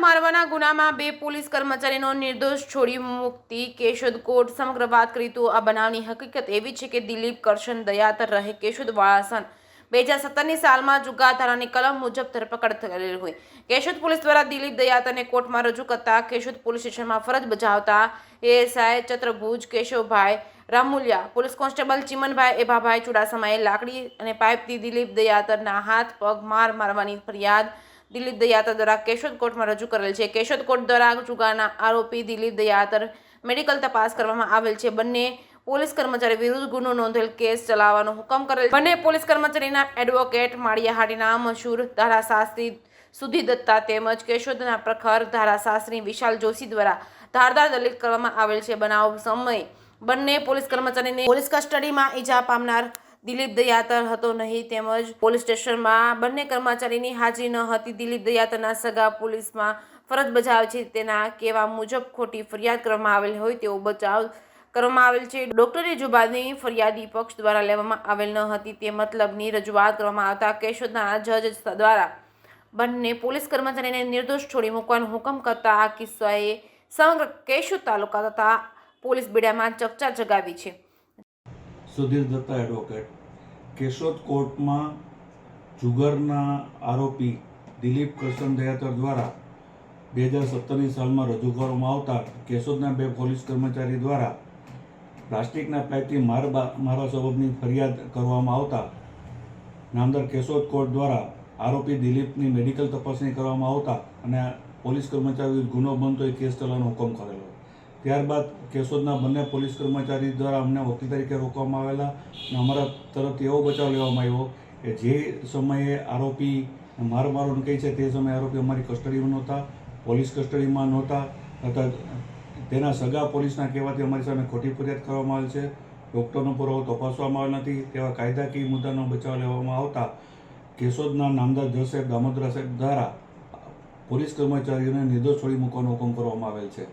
મારવાના ગુનામાં 2 પોલીસ કર્મચારીનો નિર્દોષ છોડી મુક્તિ કેશોદ કોર્ટ સમગ્ર વાત કરી તો આ બનાવની હકીકત એવી છે કે દિલીપ કરશન દયાતર રહે કેશોદ વાળાસણ 2017ની સાલમાં જુગાર ધારાની કલમ મુજબ ધરપકડ થયેલી હોય કેશોદ પોલીસ દ્વારા દિલીપ દયાતરને કોર્ટમાં રજૂ કરતા કેશોદ પોલીસ સ્ટેશનમાં ફરજ બજાવતા ASI Chatrabhuj Keshavbhai Ramuliya police constable Chimanbhai Ebhabhai ચુડાસમાએ લાકડી અને પાઇપથી દિલીપ દયાતરના હાથ પગ મારવાની ફરિયાદ દિલીપ દયાતર દ્વારા કેશોદ કોર્ટમાં રજૂ કરેલ છે। કેશોદ કોર્ટ દ્વારા જુગારના આરોપી દિલીપ દયાતર મેડિકલ તપાસ કરવામાં આવેલ છે। બંને પોલીસ કર્મચારી વિરુદ્ધ ગુનો નોંધેલ કેસ ચલાવવાનો હુકમ કરેલ। બંને પોલીસ કર્મચારીના એડવોકેટ માળિયાહાટીના મશહૂર ધારાશાસ્ત્રી સુધી દત્તા તેમજ કેશોદના પ્રખર ધારાશાસ્ત્રી વિશાલ જોશી દ્વારા ધારદાર દલીલ કરવામાં આવેલ છે। બનાવ સમયે બંને પોલીસ કર્મચારીને પોલીસ કસ્ટડીમાં ઈજા પામનાર દિલીપ દયાતર હતો નહીં તેમજ પોલીસ સ્ટેશનમાં બંને કર્મચારીની હાજરી ન હતી। દિલીપ દયાતરના સગા પોલીસમાં ફરજ બજાવે છે તેના કહેવા મુજબ ખોટી ફરિયાદ કરવામાં આવેલ હોય તેવો બચાવ કરવામાં આવેલ છે। ડોક્ટરી જુબાની ફરિયાદી પક્ષ દ્વારા લેવામાં આવેલ ન હતી તે મતલબની રજૂઆત કરવામાં આવતા કેશોદના જજ દ્વારા બંને પોલીસ કર્મચારીને નિર્દોષ છોડી મૂકવાનો હુકમ કરતા આ કિસ્સાએ સમગ્ર કેશોદ તાલુકા તથા પોલીસ બેડામાં ચકચાર જગાવી છે। સુધીર દત્તા એડવોકેટ કેશોદ કોર્ટમાં જુગારના આરોપી દિલીપ કરશન દયાતર દ્વારા 2017ની સાલમાં રજૂ કરવામાં આવતા કેશોદના 2 પોલીસ કર્મચારી દ્વારા પ્લાસ્ટિકના પાઇપથી મારવા સબબની ફરિયાદ કરવામાં આવતા નામદાર કેશોદ કોર્ટ દ્વારા આરોપી દિલીપની મેડિકલ તપાસણી કરવામાં આવતા અને પોલીસ કર્મચારી ગુનો બનતો એ કેસ ચલાવવાનો હુકમ કરેલો। ત્યારબાદ કેશોદના બંને પોલીસ કર્મચારી દ્વારા અમને વકીલ તરીકે રોકવામાં આવેલા અને અમારા તરફથી એવો બચાવ લેવામાં આવ્યો કે જે સમયે આરોપી મારવાનું કહે છે તે સમયે આરોપી અમારી કસ્ટડીમાં નહોતા, પોલીસ કસ્ટડીમાં નહોતા તથા તેના સગા પોલીસના કહેવાથી અમારી સામે ખોટી ફરિયાદ કરવામાં આવેલ છે। ડૉક્ટરનો પુરાવો તપાસવામાં આવેલ નથી તેવા કાયદાકીય મુદ્દાનો બચાવ લેવામાં આવતા કેશોદના નામદાર જજ સાહેબ દામોદરા સાહેબ દ્વારા પોલીસ કર્મચારીઓને નિર્દોષ છોડી મૂકવાનો હુકમ કરવામાં આવેલ છે।